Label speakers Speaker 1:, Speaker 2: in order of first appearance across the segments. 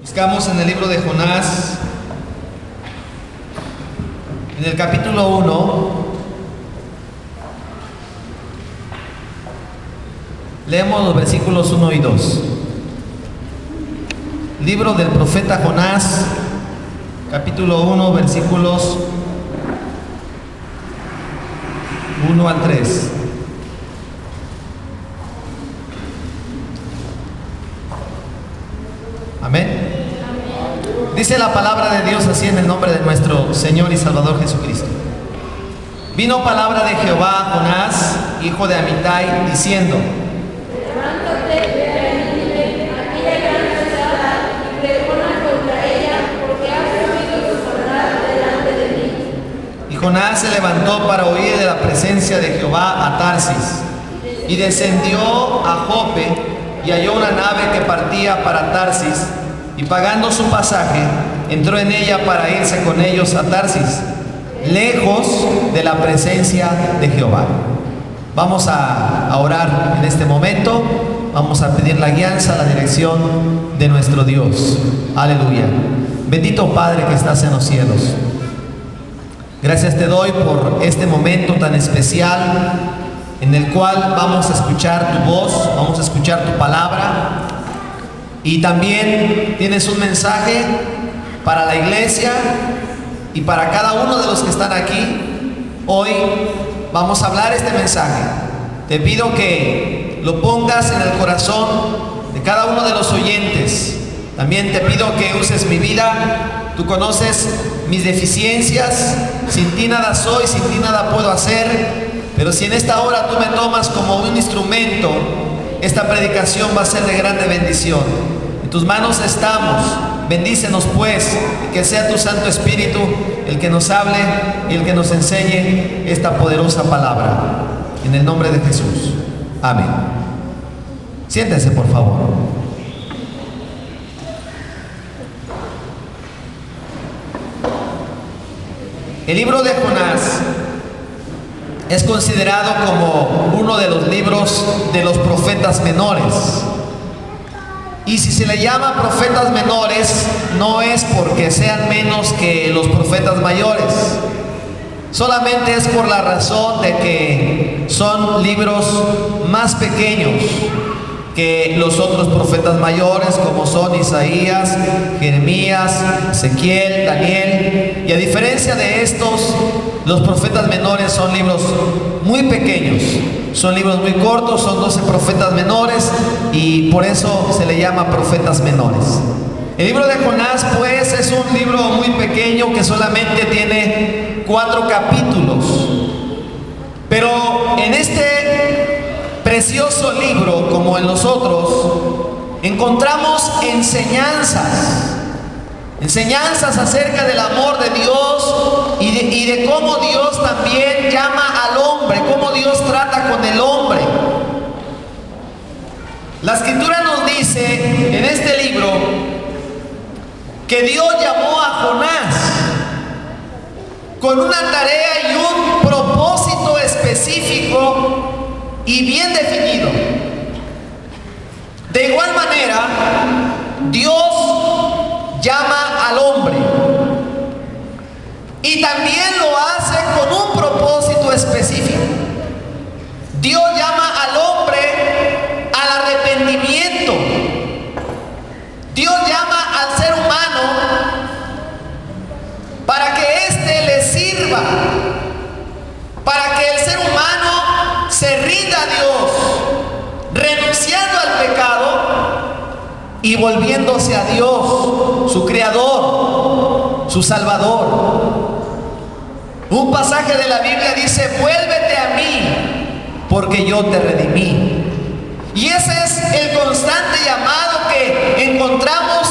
Speaker 1: Buscamos en el libro de Jonás, en el capítulo 1, leemos los versículos 1 y 2. Libro del profeta Jonás, capítulo 1, versículos 1 al 3. Amén. Dice la palabra de Dios así en el nombre de nuestro Señor y Salvador Jesucristo. Vino palabra de Jehová a Jonás, hijo de Amitai, diciendo:
Speaker 2: Levántate, ve a Nínive, aquella gran ciudad, y pregona contra ella, porque ha subido su maldad delante de mí.
Speaker 1: Y Jonás se levantó para huir de la presencia de Jehová a Tarsis, y descendió a Jope, y halló una nave que partía para Tarsis, y pagando su pasaje, entró en ella para irse con ellos a Tarsis, lejos de la presencia de Jehová. Vamos a orar en este momento. Vamos a pedir la guianza, la dirección de nuestro Dios. Aleluya. Bendito Padre que estás en los cielos, gracias te doy por este momento tan especial en el cual vamos a escuchar tu voz, vamos a escuchar tu palabra, y también tienes un mensaje para la iglesia y para cada uno de los que están aquí. Hoy vamos a hablar este mensaje. Te pido que lo pongas en el corazón de cada uno de los oyentes. También te pido que uses mi vida. Tú conoces mis deficiencias. Sin ti nada soy, sin ti nada puedo hacer. Pero si en esta hora tú me tomas como un instrumento, esta predicación va a ser de grande bendición. En tus manos estamos. Bendícenos pues, y que sea tu Santo Espíritu el que nos hable y el que nos enseñe esta poderosa palabra. En el nombre de Jesús. Amén. Siéntense, por favor. El libro de Jonás es considerado como uno de los libros de los profetas menores. Y si se le llama profetas menores, no es porque sean menos que los profetas mayores. Solamente es por la razón de que son libros más pequeños que los otros profetas mayores, como son Isaías, Jeremías, Ezequiel, Daniel. Y a diferencia de estos, los profetas menores son libros muy pequeños, son libros muy cortos, son 12 profetas menores, y por eso se le llama profetas menores. El libro de Jonás, pues, es un libro muy pequeño que solamente tiene 4 capítulos. Pero en este precioso libro, como en los otros, encontramos enseñanzas acerca del amor de Dios y de cómo Dios también llama al hombre, cómo Dios trata con el hombre. La Escritura nos dice en este libro que Dios llamó a Jonás con una tarea y un propósito específico y bien definido. De igual manera, Dios llama al hombre, y también lo hace con un propósito específico. Dios llama al hombre al arrepentimiento. Dios llama al ser humano para que éste le sirva, para que el ser humano se rinda a Dios, renunciando al pecado y volviéndose a Dios, su Creador, su Salvador. Un pasaje de la Biblia dice: vuélvete a mí, porque yo te redimí. Y ese es el constante llamado que encontramos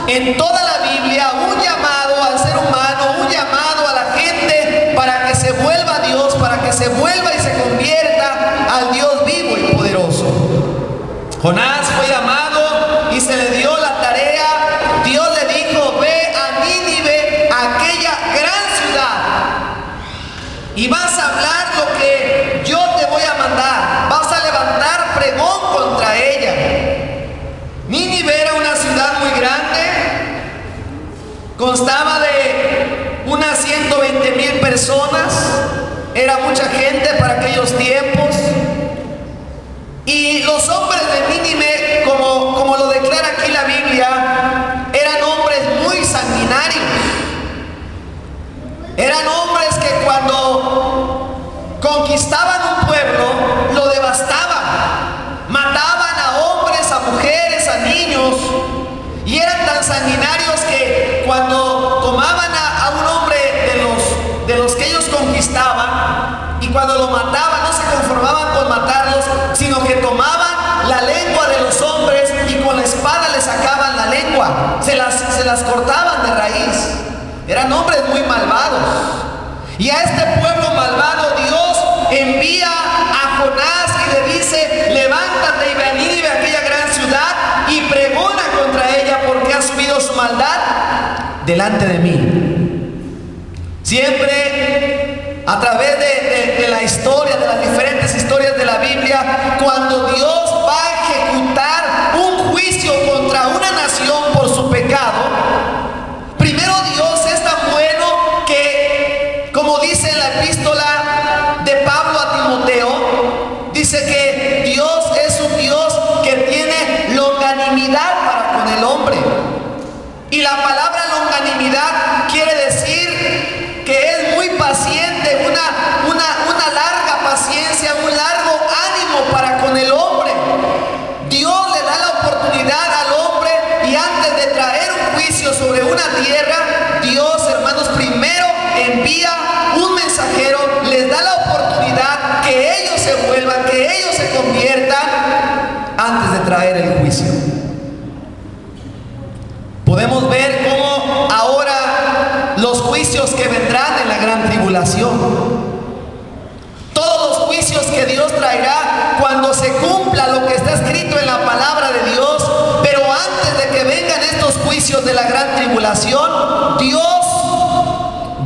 Speaker 1: en toda la Biblia, un llamado al ser humano, un llamado a la gente para que se vuelva a Dios, para que se vuelva y se convierta al Dios vivo y poderoso. Jonás fue llamado y se le dio la tarea. Dios le dijo: ve a Nínive, aquella gran ciudad, y vas a hablar lo que yo te voy a mandar. Vas a levantar pregón contra ella. Nínive era una ciudad muy grande, constaba de unas 120,000 personas. Era mucha gente para aquellos tiempos. Y los hombres de Nínive, como lo declara aquí la Biblia, eran hombres muy sanguinarios. Eran hombres que cuando conquistaban un pueblo, lo devastaban. Mataban a hombres, a mujeres, a niños. Y eran tan sanguinarios que cuando tomaban a un hombre de los que ellos conquistaban, y cuando lo mataban, no se conformaban con matarlos, sino que tomaban la lengua de los hombres y con la espada les sacaban la lengua, se las cortaban de raíz. Eran hombres muy malvados. Y a este pueblo malvado Dios envía a Jonás y le dice: levántate y ve a Nínive, aquella gran ciudad, y pregona contra ella, porque ha subido su maldad delante de mí. Siempre a través de la historia, de las diferentes historias de la Biblia, cuando Dios va a ejecutar un juicio contra una nación por su pecado, primero Dios es tan bueno que, como dice en la epístola de Pablo a Timoteo, dice que Dios es un Dios que tiene longanimidad para con el hombre. Y la palabra longanimidad quiere decir que es muy paciente, una larga paciencia, un largo ánimo para con el hombre. Dios le da la oportunidad al hombre, y antes de traer un juicio sobre una tierra, Dios, hermanos, primero envía un mensajero, les da la oportunidad que ellos se vuelvan, que ellos se conviertan antes de traer el juicio. Podemos ver cómo ahora los juicios que vendrán en la gran tribulación, todos los juicios que Dios traerá cuando se cumpla lo que está escrito en la palabra de Dios, pero antes de que vengan estos juicios de la gran tribulación,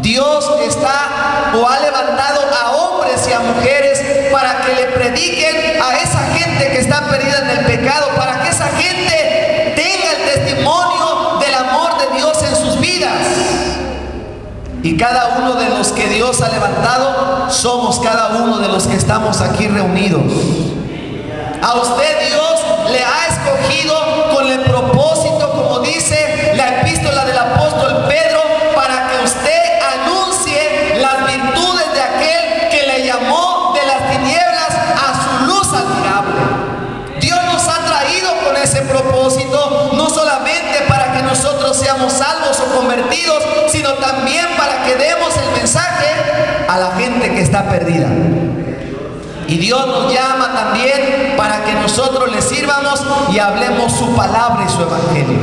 Speaker 1: Dios está o ha levantado a hombres y a mujeres para que le prediquen a esa gente que está perdida en el pecado, para que esa gente tenga el testimonio del amor de Dios en sus vidas. Y cada uno de los que Dios ha levantado somos cada uno de los que estamos aquí reunidos. A usted Dios le ha escogido con el propósito, como dice la epístola del apóstol Pedro, para que usted anuncie las virtudes de aquel que le llamó de las tinieblas a su luz admirable. Dios nos ha traído con ese propósito, no solamente para que nosotros seamos salvos o convertidos, sino también para que demos el mensaje a la gente que está perdida. Y Dios nos llama también para que nosotros le sirvamos y hablemos su palabra y su evangelio.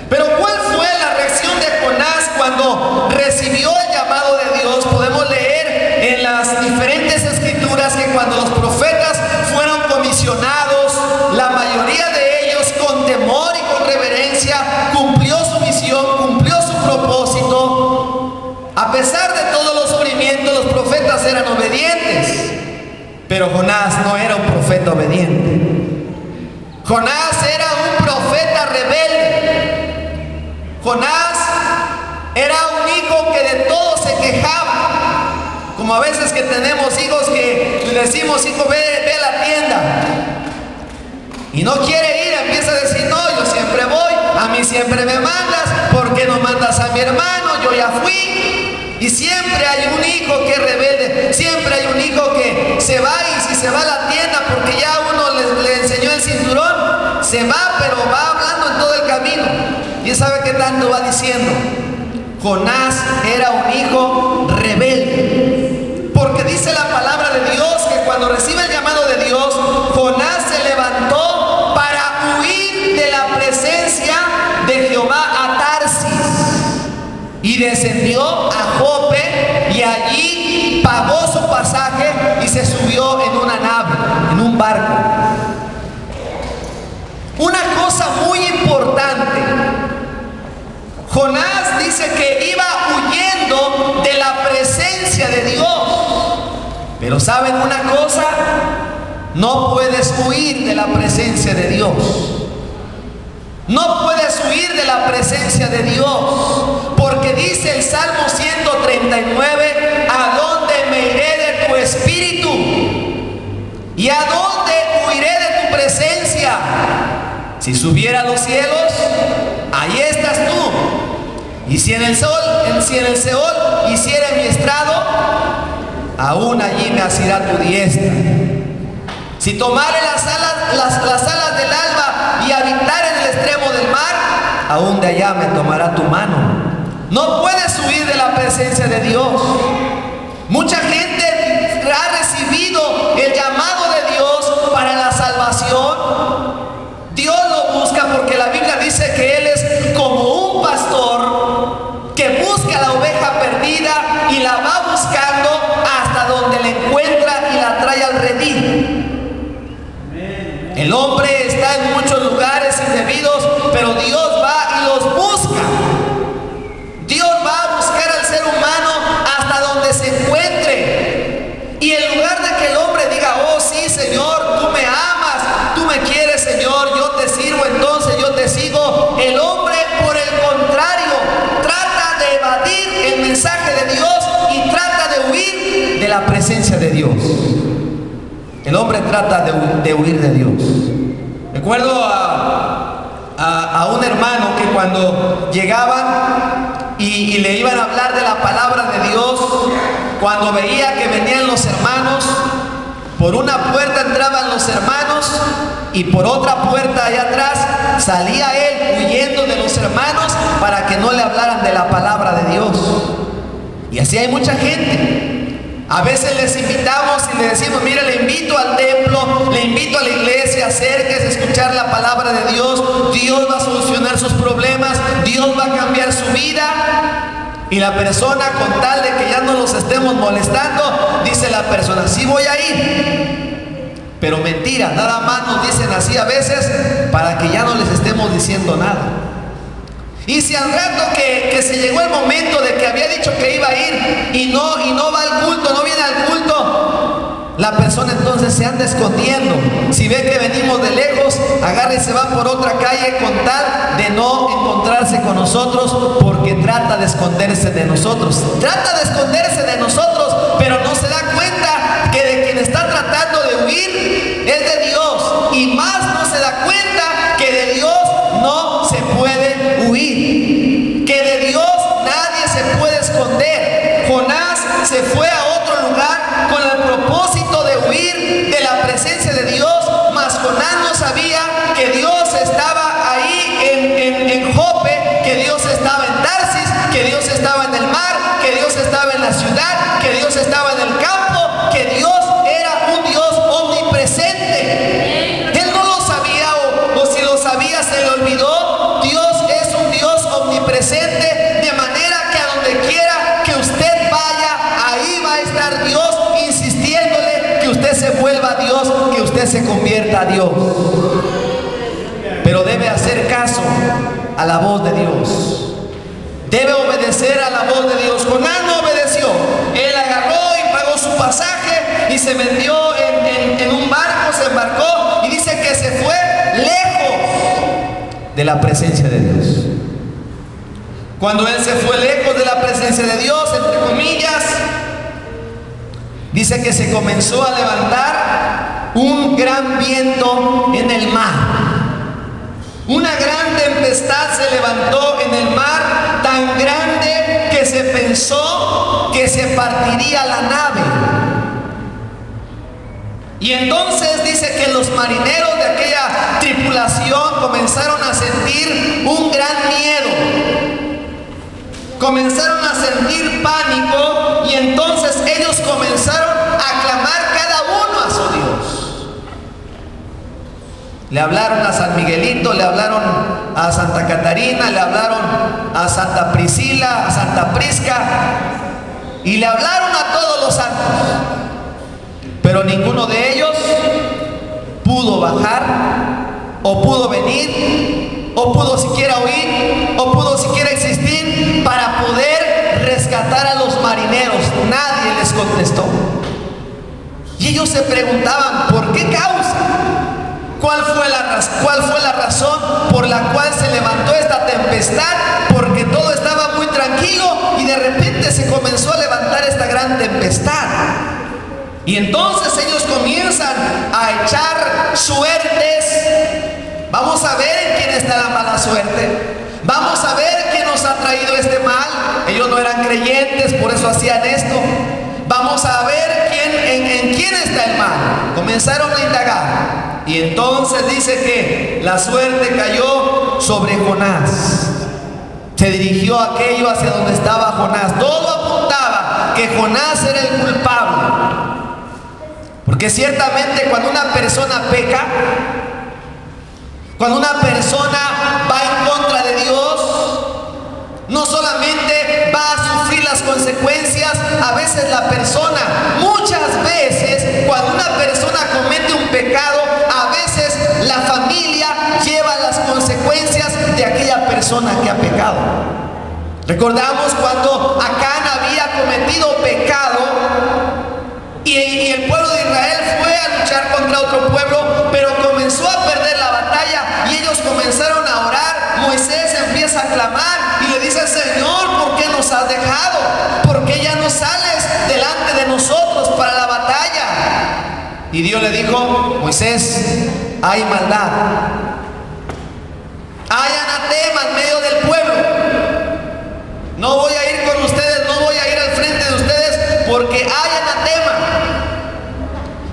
Speaker 1: Pero ¿cuál fue la reacción de Jonás cuando recibió el llamado de Dios? Podemos leer en las diferentes escrituras que cuando los profetas fueron comisionados, la mayoría de ellos con temor y con reverencia cumplió su misión, cumplió su propósito. A pesar de todos los sufrimientos, los profetas eran obedientes. Pero Jonás no era un profeta obediente. Jonás era un profeta rebelde. Jonás era un hijo que de todo se quejaba. Como a veces que tenemos hijos que le decimos: hijo, ve a la tienda. Y no quiere ir, empieza a decir: no, yo siempre voy, a mí siempre me mandas, ¿por qué no mandas a mi hermano? Yo ya fui. Y siempre hay un hijo que es rebelde, siempre hay un hijo que se va, y si se va a la tienda porque ya uno le enseñó el cinturón, se va, pero va hablando en todo el camino. ¿Y sabe qué tanto va diciendo? Jonás era un hijo rebelde, porque dice la palabra de Dios que cuando recibe el llamado de Dios, Jonás se levantó para huir de la presencia de Jehová a Tarsis. Y descendió a Jope, y allí pagó su pasaje y se subió en una nave, en un barco. Una cosa muy importante: Jonás dice que iba huyendo de la presencia de Dios. Pero ¿saben una cosa? No puedes huir de la presencia de Dios. No puedes huir de la presencia de Dios. Y si en el Seol hiciere mi estrado, aún allí me asirá tu diestra. Si tomare las alas del alba y habitare en el extremo del mar, aún de allá me tomará tu mano. No puedes huir de la presencia de Dios. Mucha gente ha recibido el llamado de Dios para la salvación. Dios lo busca porque la Biblia dice que Él es como un pastor que busca la oveja perdida y la va buscando hasta donde la encuentra y la trae al redil. El hombre está en muchos lugares indebidos, pero Dios va y los busca. Dios va a buscar al ser humano hasta donde se encuentre. Y en lugar de que el hombre diga, oh sí, Señor, tú me amas, tú me quieres, Señor, yo te sirvo, entonces yo te sigo. El hombre, por el contrario, trata de evadir el mensaje de Dios y trata de huir de la presencia de Dios. El hombre trata de huir de Dios. Recuerdo a un hermano que cuando llegaban y le iban a hablar de la palabra de Dios, cuando veía que venían los hermanos, por una puerta entraban los hermanos y por otra puerta allá atrás salía él huyendo de los hermanos para que no le hablaran de la palabra de Dios. Y así hay mucha gente. A veces les invitamos y les decimos, mire, le invito al templo, le invito a la iglesia, acérquese a escuchar la palabra de Dios. Dios va a solucionar sus problemas, Dios va a cambiar su vida. Y la persona, con tal de que ya no los estemos molestando, dice la persona, sí voy a ir. Pero mentira, nada más nos dicen así a veces para que ya no les estemos diciendo nada. Y si al rato que se llegó el momento de que había dicho que iba a ir y no va al culto, no viene al culto, la persona entonces se anda escondiendo. Si ve que venimos de lejos, agarra y se va por otra calle con tal de no encontrarse con nosotros, porque trata de esconderse de nosotros. Trata de esconderse de nosotros, pero no se da cuenta que de quien está tratando de huir es de Dios. Y más no se da cuenta que de Dios no se puede huir, que de Dios nadie se puede esconder. Jonás se fue a otro lugar con el propósito de huir de la presencia de Dios, mas Jonás no sabía que Dios estaba ahí en Jope, que Dios estaba en Tarsis, que Dios estaba en el mar, que Dios estaba en la ciudad, que Dios estaba en el campo, que Dios era un Dios omnipresente. Él no lo sabía, o si lo sabía se le olvidó. Dios es un Dios omnipresente, de manera que a donde quiera que usted vaya, ahí va a estar Dios insistiéndole que usted se vuelva a Dios, que usted se convierta a Dios. Pero debe hacer caso a la voz de Dios. Debe obedecer a la voz de Dios. Jonás no obedeció. Él agarró y pagó su pasaje y se metió en un barco, se embarcó y dice que se fue lejos de la presencia de Dios. Cuando él se fue lejos de la presencia de Dios, entre comillas, dice que se comenzó a levantar un gran viento en el mar. Una gran tempestad se levantó en el mar, tan grande que se pensó que se partiría la nave. Y entonces dice que los marineros de aquella tripulación comenzaron a sentir un gran miedo. Comenzaron a sentir pánico y entonces ellos comenzaron a clamar cada uno a su Dios. Le hablaron a San Miguelito, le hablaron a Santa Catarina, le hablaron a Santa Priscila, a Santa Prisca, y le hablaron a todos los santos. Pero ninguno de ellos pudo bajar, o pudo venir, o pudo siquiera huir, o pudo siquiera existir para poder rescatar a los marineros. Nadie les contestó. Y ellos se preguntaban, ¿por qué causa? ¿Cuál fue la razón por la cual se levantó esta tempestad? Porque todo estaba muy tranquilo y de repente se comenzó a levantar esta gran tempestad. Y entonces ellos comienzan a echar suertes. Vamos a ver en quién está la mala suerte. Vamos a ver qué nos ha traído este convenientes, por eso hacían esto. Vamos a ver en quién está el mal. Comenzaron a indagar. Y entonces dice que la suerte cayó sobre Jonás. Se dirigió aquello hacia donde estaba Jonás. Todo apuntaba que Jonás era el culpable. Porque ciertamente cuando una persona peca, cuando una persona va en contra de Dios, no solamente va a sufrir las consecuencias, a veces la persona, muchas veces, cuando una persona comete un pecado, a veces la familia lleva las consecuencias de aquella persona que ha pecado. Recordamos cuando Acán había cometido pecado y el pueblo de Israel fue a luchar contra otro pueblo, pero comenzó a perder la batalla y ellos comenzaron a orar. Moisés empieza a clamar y le dice: Señor, ¿por qué nos has dejado? ¿Por qué ya no sales delante de nosotros para la batalla? Y Dios le dijo: Moisés, hay maldad, hay anatema en medio del pueblo. No voy a ir con ustedes, no voy a ir al frente de ustedes porque hay anatema.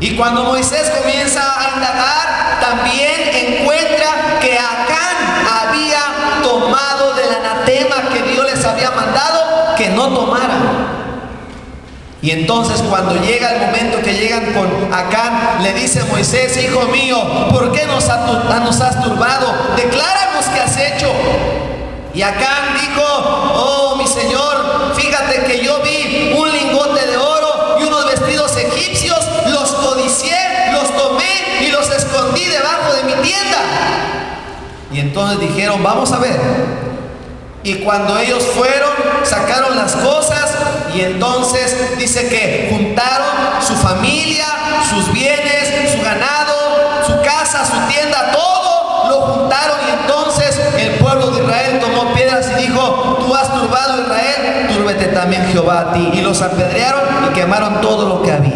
Speaker 1: Y cuando Moisés comienza a indagar, también encuentra que Acán había tomado del anatema que Dios les había mandado que no tomaran. Y entonces cuando llega el momento que llegan con Acán, le dice Moisés: hijo mío, ¿por qué nos has turbado? Decláranos qué has hecho. Y Acán dijo: oh mi señor, fíjate que yo vi un lingote de oro y unos vestidos egipcios, los codicié, los tomé y los escondí debajo de mi tienda. Y entonces dijeron: vamos a ver. Y cuando ellos fueron, sacaron las cosas y entonces dice que juntaron su familia, sus bienes, su ganado, su casa, su tienda, todo lo juntaron. Y entonces el pueblo de Israel tomó piedras y dijo: tú has turbado a Israel, túrbete también Jehová a ti. Y los apedrearon y quemaron todo lo que había.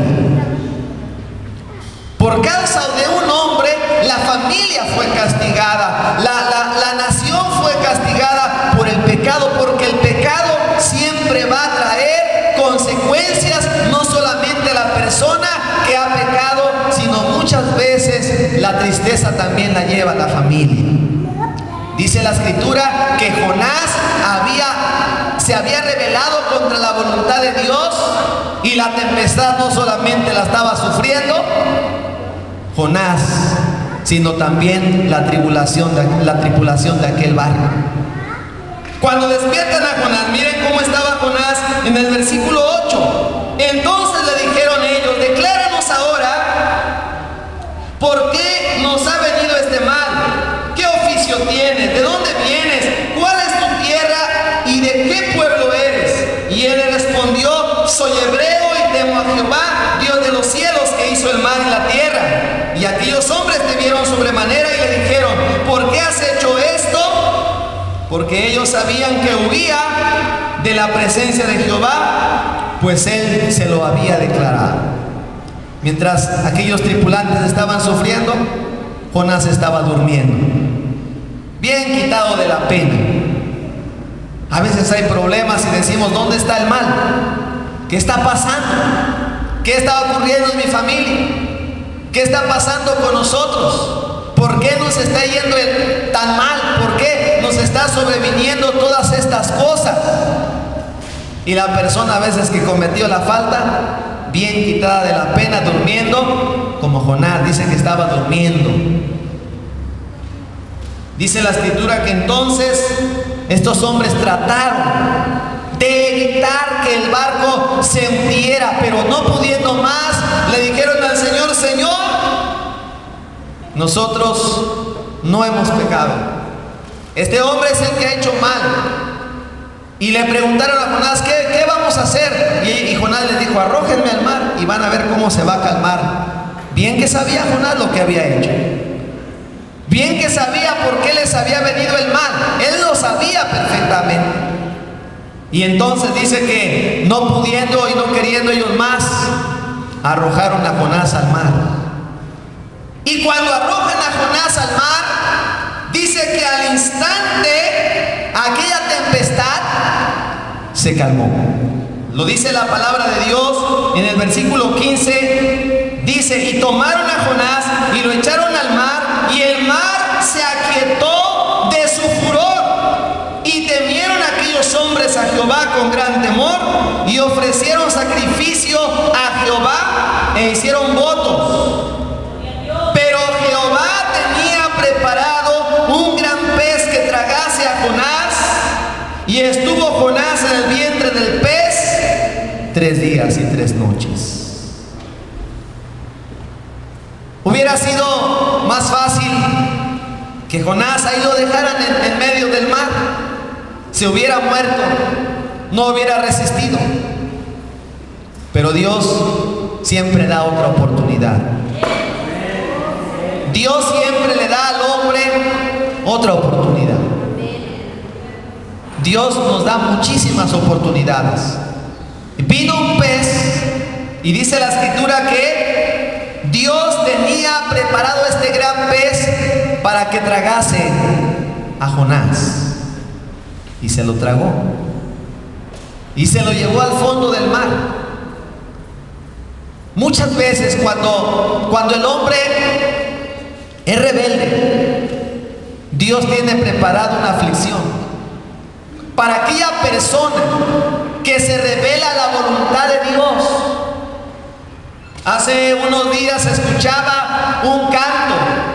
Speaker 1: Por causa de un hombre, la familia fue castigada, la nación fue castigada por el pecado, porque el pecado siempre va a traer consecuencias, no solamente a la persona que ha pecado, sino muchas veces la tristeza también la lleva la familia. Dice la escritura que Jonás se había rebelado contra la voluntad de Dios y la tempestad no solamente la estaba sufriendo Jonás, sino también la tripulación de aquel barco. Cuando despiertan a Jonás, miren cómo estaba Jonás en el versículo 8. Entonces le dijeron ellos: decláranos ahora por qué nos ha venido este mal, qué oficio tienes, de dónde vienes, cuál es tu tierra y de qué pueblo eres. Y él le respondió: soy hebreo y temo a Jehová, Dios de los cielos, que hizo el mar y la tierra. Y aquellos hombres te vieron sobremanera y le dijeron: ¿por qué has hecho esto? Porque ellos sabían que huía de la presencia de Jehová, pues él se lo había declarado. Mientras aquellos tripulantes estaban sufriendo, Jonás estaba durmiendo, bien quitado de la pena. A veces hay problemas y decimos: ¿dónde está el mal? ¿Qué está pasando? ¿Qué está ocurriendo en mi familia? ¿Qué está pasando con nosotros? ¿Por qué nos está yendo tan mal? ¿Por qué nos está sobreviniendo todas estas cosas? Y la persona a veces que cometió la falta, bien quitada de la pena, durmiendo, como Jonás, dice que estaba durmiendo. Dice la escritura que entonces estos hombres trataron de evitar que el barco se hundiera, pero no pudiendo más, le dijeron al Señor: Señor, nosotros no hemos pecado, este hombre es el que ha hecho mal. Y le preguntaron a Jonás: ¿qué vamos a hacer? Y Jonás les dijo: arrójenme al mar y van a ver cómo se va a calmar. Bien que sabía Jonás lo que había hecho, bien que sabía por qué les había venido el mal, él lo sabía perfectamente. Y entonces dice que no pudiendo y no queriendo ellos más, arrojaron a Jonás al mar. Y cuando arrojan a Jonás al mar, dice que al instante aquella tempestad se calmó. Lo dice la palabra de Dios en el versículo 15. Dice: y tomaron a Jonás y lo echaron al mar, y el mar se aquietó de su furor. Y temieron aquellos hombres a Jehová con gran temor, y ofrecieron sacrificio a Jehová e hicieron votos. Pero Jehová tenía preparado un gran pez que tragase a Jonás, y estuvo Jonás en el vientre del pez 3 días y 3 noches. Hubiera sido más fácil que Jonás ahí lo dejaran en medio del mar. Se hubiera muerto, no hubiera resistido. Pero Dios siempre da otra oportunidad. Dios siempre le da al hombre otra oportunidad. Dios nos da muchísimas oportunidades. Vino un pez y dice la escritura que Dios tenía preparado este gran pez para que tragase a Jonás. Y se lo tragó. Y se lo llevó al fondo del mar. Muchas veces cuando el hombre es rebelde, Dios tiene preparado una aflicción para aquella persona que se revela a la voluntad de Dios. Hace unos días escuchaba un canto,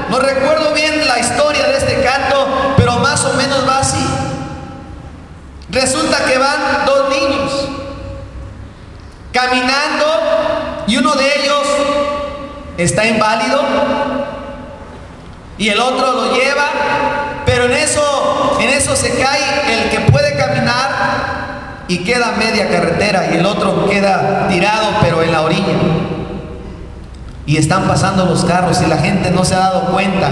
Speaker 1: no recuerdo bien la historia de este canto, pero más o menos va así. Resulta que van 2 niños caminando y uno de ellos está inválido y el otro lo lleva, pero en eso se cae el que puede caminar y queda a media carretera, y el otro queda tirado pero en la orilla. Y están pasando los carros y la gente no se ha dado cuenta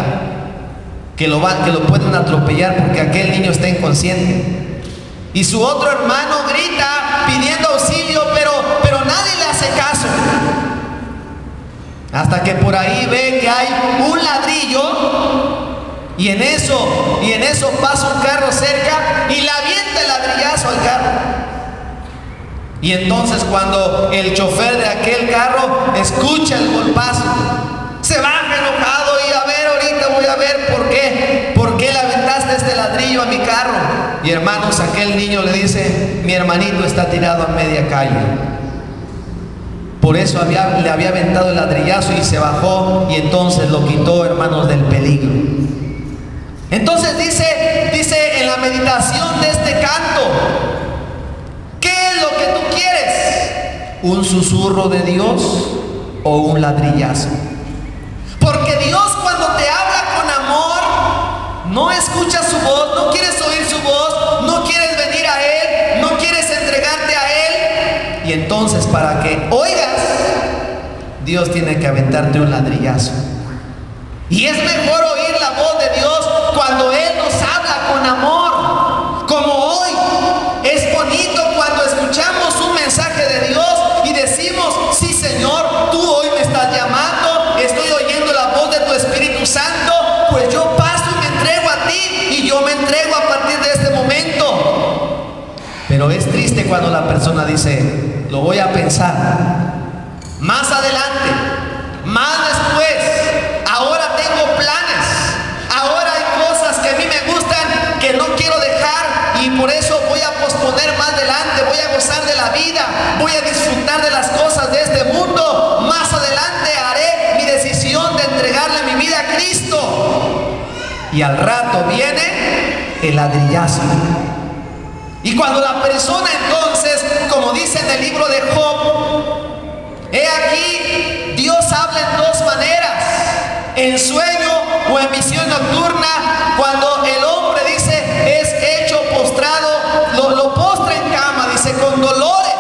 Speaker 1: que lo pueden atropellar porque aquel niño está inconsciente. Y su otro hermano grita pidiendo auxilio, pero nadie le hace caso. Hasta que por ahí ve que hay un ladrillo, y en eso pasa un carro cerca y le avienta el ladrillazo al carro. Y entonces cuando el chofer de aquel carro escucha el golpazo, se baja enojado y ahorita voy a ver por qué le aventaste este ladrillo a mi carro. Y hermanos, aquel niño le dice: mi hermanito está tirado a media calle. Por eso le había aventado el ladrillazo, y se bajó y entonces lo quitó, hermanos, del peligro. Entonces dice en la meditación de este canto: ¿qué es lo que tú quieres? ¿Un susurro de Dios o un ladrillazo? Porque Dios, cuando te habla con amor, no escuchas su voz, no quieres oír su voz, no quieres venir a Él, no quieres entregarte a Él. Y entonces, para que oigas, Dios tiene que aventarte un ladrillazo. Y es mejor oír la voz de Dios cuando Él nos habla con amor, como hoy. Es bonito cuando escuchamos un mensaje de Dios y decimos: sí, Señor, tú hoy me estás llamando, estoy oyendo la voz de tu Espíritu Santo, pues yo paso y me entrego a ti, y yo me entrego a partir de este momento. Pero es triste cuando la persona dice: lo voy a pensar, más adelante, más después, ahora tengo planes, ahora hay cosas que a mí me gustan que no quiero dejar, y por eso voy a posponer más adelante, voy a gozar de la vida, voy a disfrutar de las cosas de este mundo, más adelante haré mi decisión de entregarle mi vida a Cristo. Y al rato viene el ladrillazo. Y cuando la persona entonces, como dice en el libro de Job, he aquí, Dios habla en 2 maneras: en sueño o en visión nocturna. Cuando el hombre dice es hecho postrado, lo postra en cama, dice, con dolores,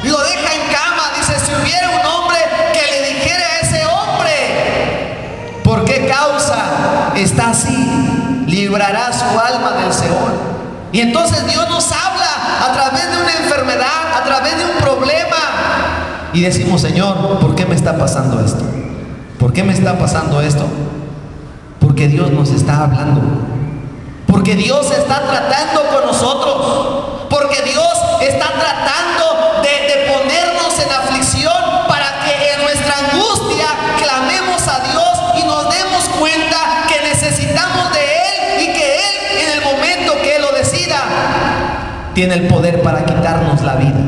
Speaker 1: lo deja en cama. Dice: si hubiera un hombre que le dijera a ese hombre por qué causa está así, librará su alma del Seol. Y entonces Dios nos habla a través de una enfermedad, a través de un problema, y decimos: Señor, ¿por qué me está pasando esto? ¿Por qué me está pasando esto? Porque Dios nos está hablando, porque Dios está tratando con nosotros, porque Dios tiene el poder para quitarnos la vida.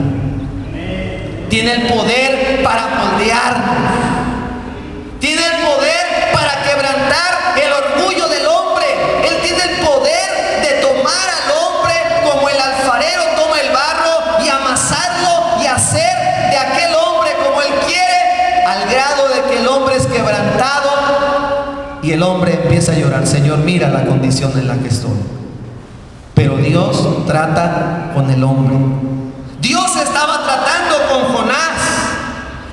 Speaker 1: Tiene el poder para moldearnos. Tiene el poder para quebrantar el orgullo del hombre. Él tiene el poder de tomar al hombre como el alfarero toma el barro y amasarlo y hacer de aquel hombre como él quiere, al grado de que el hombre es quebrantado y el hombre empieza a llorar. Señor, mira la condición en la que estoy. Pero Dios trata con el hombre. Dios estaba tratando con Jonás.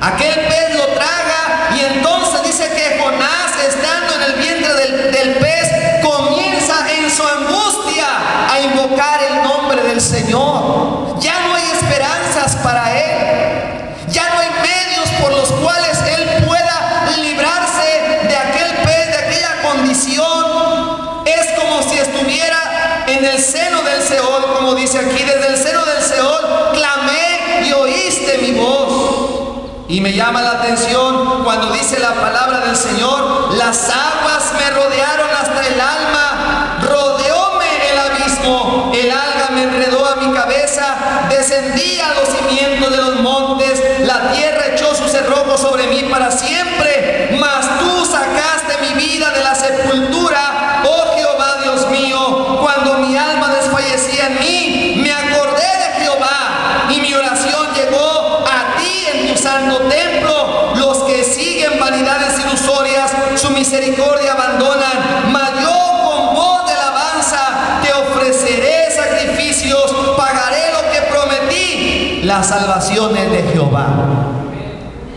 Speaker 1: Aquel pez lo traga y entonces dice que Jonás, estando en el vientre del pez, comienza en su angustia a invocar el nombre del Señor. Ya no hay esperanzas para él. Ya no hay medios por los cuales él pueda librarse de aquel pez, de aquella condición. Es como si estuviera en el seno del Seol, como dice aquí, desde el seno del Seol clamé y oíste mi voz. Y me llama la atención cuando dice la palabra del Señor: las aguas me rodearon hasta el alma, rodeóme el abismo, el alga me enredó a mi cabeza, descendí a los cimientos de los montes, la tierra echó su cerrojo sobre mí para siempre, mas tú sacaste mi vida de la sepultura, oh Jehová Dios mío. Cuando mi alma desfallecía en mí, me acordé de Jehová y mi oración llegó a ti en tu santo templo. Los que siguen vanidades ilusorias su misericordia abandonan, mas yo con voz de alabanza te ofreceré sacrificios, pagaré lo que prometí. La salvación es de Jehová.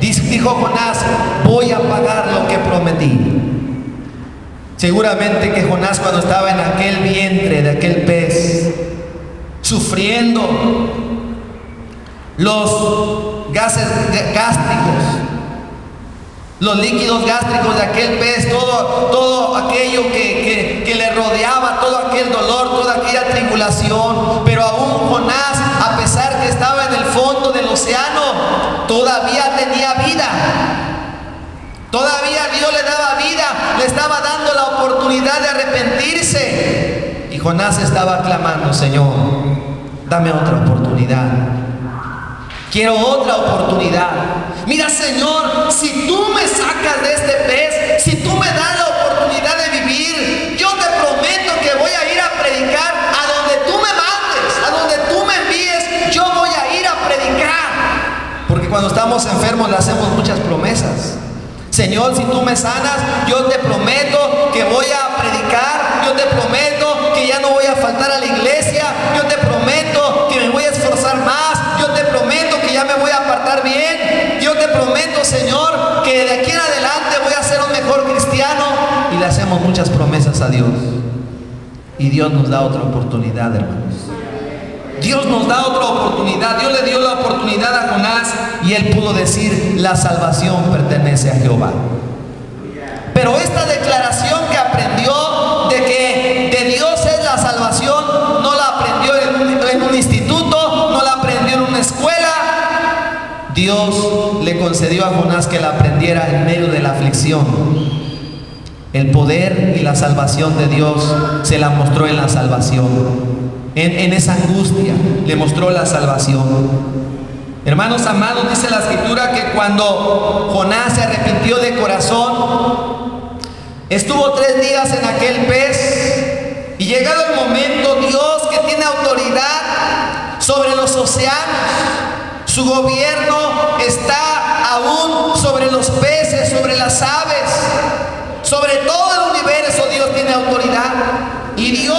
Speaker 1: Dijo Jonás: voy a pagar lo que prometí. Seguramente que Jonás, cuando estaba en aquel vientre de aquel pez, sufriendo los gases gástricos, los líquidos gástricos de aquel pez, todo aquello que le rodeaba, todo aquel dolor, toda aquella tribulación. Pero aún Jonás, a pesar que estaba en el fondo del océano, todavía tenía vida. Todavía Dios le daba vida, le estaba dando la oportunidad de arrepentirse. Y Jonás estaba clamando: Señor, dame otra oportunidad. Quiero otra oportunidad. Mira, Señor, si tú me sacas de este pez, si tú me das la oportunidad de vivir, yo te prometo que voy a ir a predicar a donde tú me mandes, a donde tú me envíes, yo voy a ir a predicar. Porque cuando estamos enfermos le hacemos muchas promesas. Señor, si tú me sanas, yo te prometo que voy a predicar, yo te prometo que ya no voy a faltar a la iglesia, yo te prometo que me voy a esforzar más, yo te prometo que ya me voy a apartar bien, yo te prometo, Señor, que de aquí en adelante voy a ser un mejor cristiano. Y le hacemos muchas promesas a Dios. Y Dios nos da otra oportunidad, hermanos. Dios nos da otra oportunidad. Dios le dio la oportunidad a Jonás y él pudo decir: la salvación pertenece a Jehová. Pero esta declaración que aprendió de que de Dios es la salvación, no la aprendió en un instituto, no la aprendió en una escuela. Dios le concedió a Jonás que la aprendiera en medio de la aflicción. El poder y la salvación de Dios se la mostró en la salvación. En esa angustia le mostró la salvación. Hermanos amados, dice la escritura que cuando Jonás se arrepintió de corazón, estuvo 3 días en aquel pez, y llegado el momento, Dios, que tiene autoridad sobre los océanos, su gobierno está aún sobre los peces, sobre las aves, sobre todo el universo. Dios tiene autoridad y Dios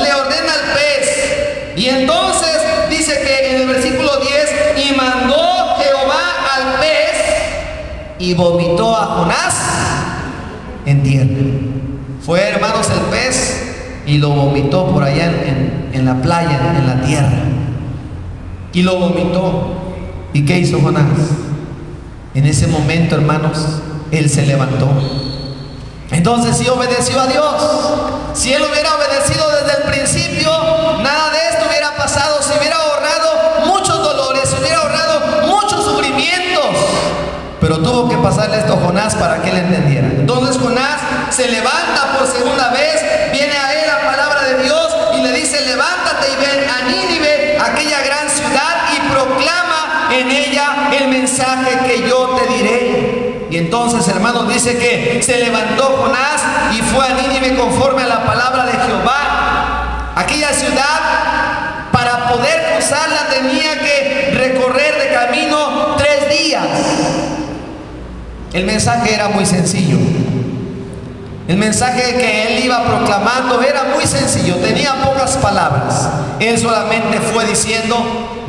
Speaker 1: le ordena al pez. Y entonces dice que en el versículo 10: y mandó Jehová al pez y vomitó a Jonás en tierra. Fue, hermanos, el pez y lo vomitó por allá en la playa, en la tierra. Y lo vomitó. ¿Y qué hizo Jonás? En ese momento, hermanos, él se levantó. Entonces sí obedeció a Dios. Si él hubiera obedecido desde el principio, nada de esto hubiera pasado. Se hubiera ahorrado muchos dolores, se hubiera ahorrado muchos sufrimientos. Pero tuvo que pasarle esto a Jonás para que él entendiera. Entonces Jonás se levanta por segunda vez, viene a él la palabra de Dios y le dice: levántate y ven a Nínive, aquella gran ciudad y proclama en ella el mensaje que yo te diré. Y entonces, hermanos, dice que se levantó Jonás y fue a Nínive conforme a la palabra de Jehová. Aquella ciudad, para poder cruzarla, tenía que recorrer de camino 3 días. El mensaje era muy sencillo. El mensaje que él iba proclamando era muy sencillo, tenía pocas palabras. Él solamente fue diciendo: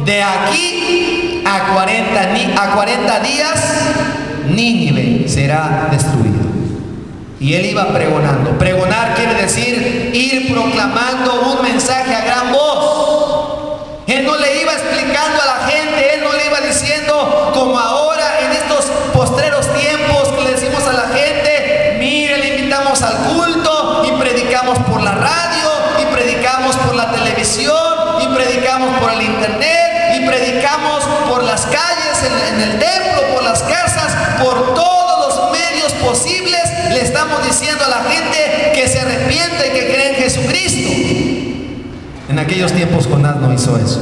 Speaker 1: de aquí a 40 días Nínive será destruido. Y él iba pregonando. Pregonar quiere decir ir proclamando un mensaje a gran voz. Él no le iba explicando a la gente, él no le iba diciendo como ahora en estos postreros tiempos que le decimos a la gente: mire, le invitamos al culto y predicamos por la radio y predicamos por la televisión y predicamos por el internet y predicamos por las calles, en el templo, por las casas, por todos los medios posibles. Le estamos diciendo a la gente que se arrepiente y que cree en Jesucristo. En aquellos tiempos Jonás no hizo eso.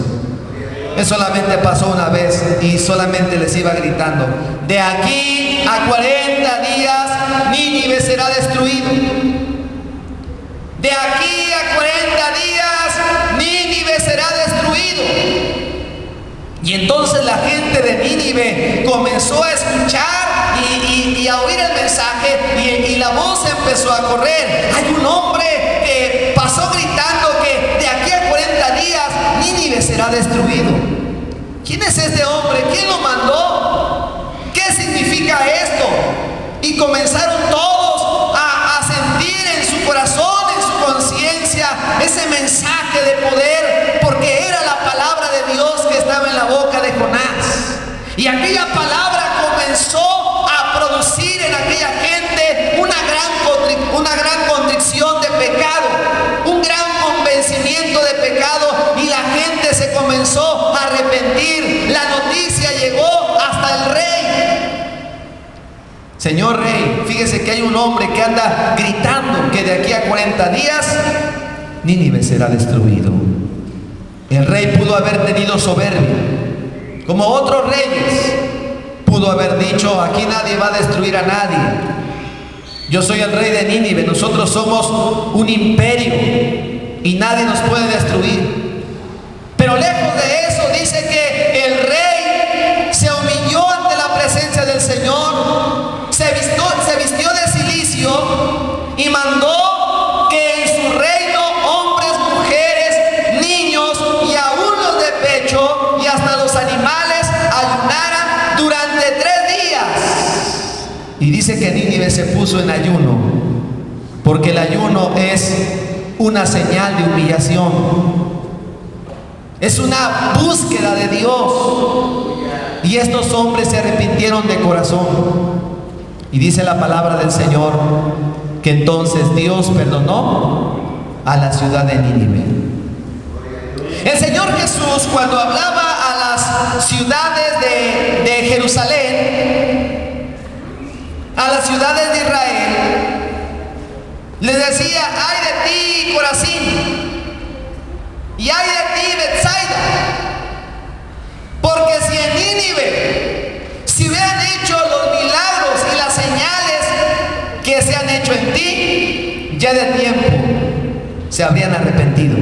Speaker 1: Él solamente pasó una vez y solamente les iba gritando: de aquí a 40 días Nínive será destruido. De aquí a 40 días Nínive será destruido. Y entonces la gente de Nínive comenzó a escuchar y a oír el mensaje, y la voz empezó a correr. Hay un hombre que pasó gritando que de aquí a 40 días Nínive será destruido. ¿Quién es este hombre? ¿Quién lo mandó? ¿Qué significa esto? Y comenzaron todos a sentir en su corazón, en su conciencia, ese mensaje de poder, porque era la palabra de Dios que estaba en la boca de Jonás. Y aquella palabra comenzó a producir en aquella gente una gran contrición de pecado, un gran convencimiento de pecado, y la gente se comenzó a arrepentir. La noticia llegó hasta el rey. Señor rey, fíjese que hay un hombre que anda gritando que de aquí a 40 días Nínive será destruido. El rey pudo haber tenido soberbia, como otros reyes. Pudo haber dicho: aquí nadie va a destruir a nadie. Yo soy el rey de Nínive, nosotros somos un imperio y nadie nos puede destruir. Pero lejos de eso, dice que el rey se humilló ante la presencia del Señor, se vistió de cilicio y mandó que en su reino hombres, mujeres, niños y aún los de pecho y hasta los animales ayunaran durante 3 días. Y dice que Nínive se puso en ayuno, porque el ayuno es una señal de humillación. Es una búsqueda de Dios. Y estos hombres se arrepintieron de corazón. Y dice la palabra del Señor que entonces Dios perdonó a la ciudad de Nínive. El Señor Jesús, cuando hablaba a las ciudades de Jerusalén, a las ciudades de Israel, les decía: ay de ti, Corazín, y ay de ti, Betsaida, porque si en Nínive se hubieran hecho los milagros y las señales que se han hecho en ti, ya de tiempo se habrían arrepentido.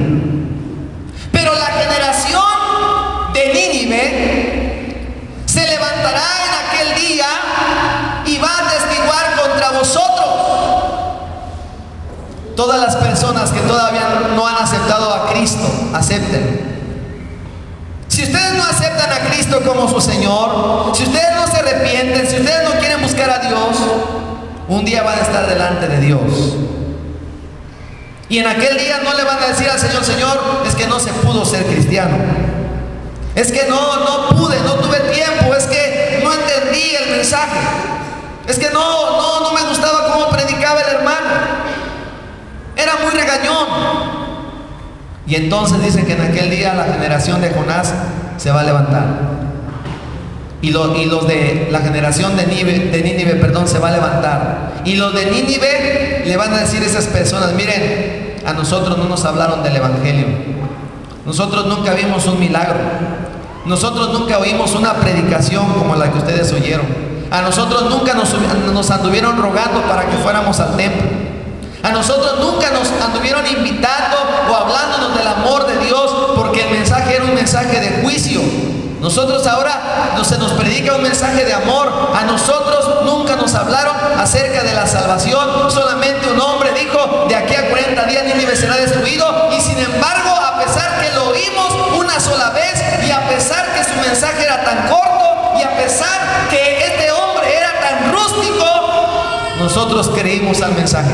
Speaker 1: Pero la generación de Nínive se levantará en aquel día y va a testiguar contra vosotros. Todas las personas que todavía no han aceptado a Cristo, acepten. Si ustedes no aceptan a Cristo como su Señor, si ustedes no se arrepienten, si ustedes no quieren buscar a Dios, un día van a estar delante de Dios. Y en aquel día no le van a decir al Señor: Señor, es que no se pudo ser cristiano, es que no pude, no tuve tiempo, es que no entendí el mensaje, es que no me gustaba cómo predicaba el hermano, era muy regañón. Y entonces dice que en aquel día la generación de Jonás se va a levantar. Y los de la generación de Nínive, se va a levantar. Y los de Nínive le van a decir a esas personas: miren, a nosotros no nos hablaron del evangelio, Nosotros nunca vimos un milagro. Nosotros nunca oímos una predicación como la que ustedes oyeron. A nosotros nunca nos anduvieron rogando para que fuéramos al templo. A nosotros nunca nos anduvieron invitando o hablándonos del amor de Dios, porque el mensaje era un mensaje de juicio. Nosotros ahora se nos predica un mensaje de amor. A nosotros nunca nos hablaron acerca de la salvación. Solamente un hombre dijo: de aquí a 40 días Nínive será destruido. Y sin embargo, a pesar que lo oímos una sola vez, y a pesar que su mensaje era tan corto, y a pesar que este hombre era tan rústico, nosotros creímos al mensaje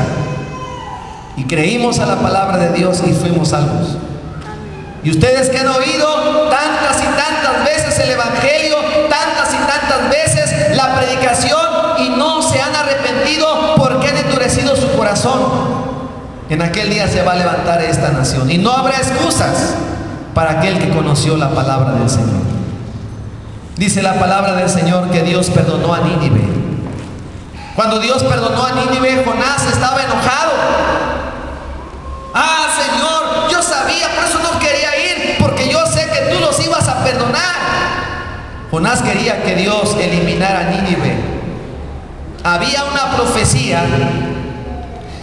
Speaker 1: y creímos a la palabra de Dios y fuimos salvos. Y ustedes que han oído tantas y tantas veces el evangelio, tantas y tantas veces la predicación, y no se han arrepentido porque han endurecido su corazón, en aquel día se va a levantar esta nación y no habrá excusas para aquel que conoció la palabra del Señor. Dice la palabra del Señor que Dios perdonó a Nínive. Cuando Dios perdonó a Nínive, Jonás estaba enojado. Ah, Señor, yo sabía, por eso no quería ir, porque yo sé que tú los ibas a perdonar. Jonás quería que Dios eliminara a Nínive. Había una profecía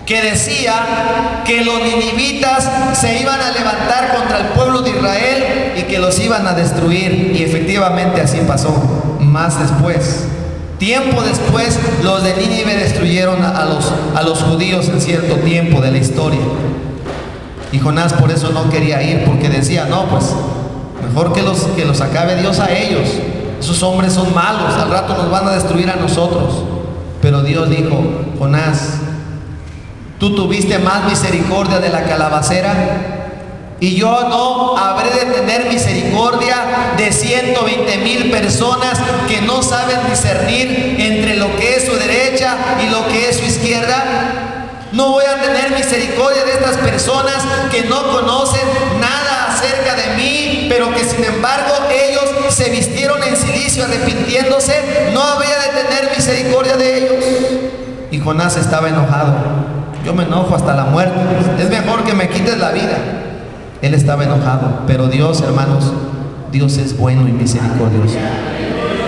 Speaker 1: que decía que los ninivitas se iban a levantar contra el pueblo de Israel y que los iban a destruir, y efectivamente así pasó. Más después, tiempo después, los de Nínive destruyeron a los judíos en cierto tiempo de la historia. Y Jonás por eso no quería ir, porque decía: no, pues mejor que los acabe Dios a ellos. Esos hombres son malos, al rato nos van a destruir a nosotros. Pero Dios dijo: Jonás, tú tuviste más misericordia de la calabacera, y yo no habré de tener misericordia de 120,000 personas que no saben discernir entre lo que es su derecha y lo que es su izquierda. No voy a tener misericordia de estas personas que no conocen nada acerca de mí, pero que sin embargo ellos se vistieron en cilicio arrepintiéndose. No habría de tener misericordia de ellos. Y Jonás estaba enojado. Yo me enojo hasta la muerte, es mejor que me quites la vida. Él estaba enojado, pero Dios, hermanos, Dios es bueno y misericordioso.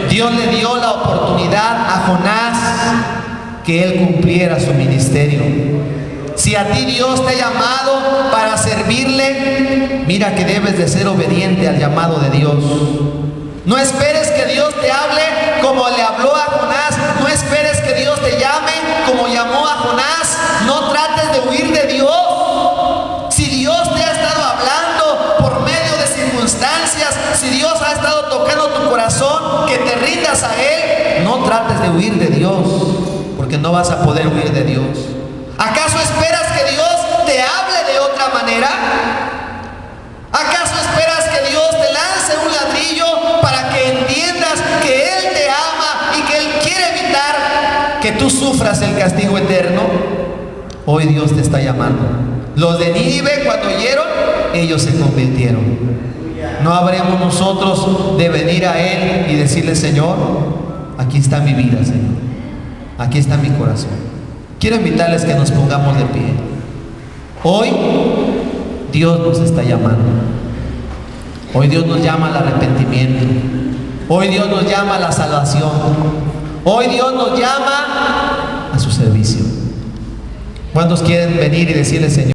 Speaker 1: Dios le dio la oportunidad a Jonás que él cumpliera su ministerio. Si a ti Dios te ha llamado para servirle, mira que debes de ser obediente al llamado de Dios. No esperes que Dios te hable como le habló a Jonás. No esperes que Dios te llame como llamó a Jonás. No trates de huir de Dios. Si Dios te ha estado hablando por medio de circunstancias, si Dios ha estado tocando tu corazón, que te rindas a Él, no trates de huir de Dios, porque no vas a poder huir de Dios. ¿Acaso esperas que Dios te hable de otra manera? ¿Acaso esperas que Dios te lance un ladrillo para que entiendas que Él te ama y que Él quiere evitar que tú sufras el castigo eterno? Hoy Dios te está llamando. Los de Nínive, cuando oyeron, ellos se convirtieron. No habremos nosotros de venir a Él y decirle: Señor, aquí está mi vida, Señor, aquí está mi corazón. Quiero invitarles que nos pongamos de pie. Hoy Dios nos está llamando. Hoy Dios nos llama al arrepentimiento. Hoy Dios nos llama a la salvación. Hoy Dios nos llama a su servicio. ¿Cuántos quieren venir y decirle: Señor,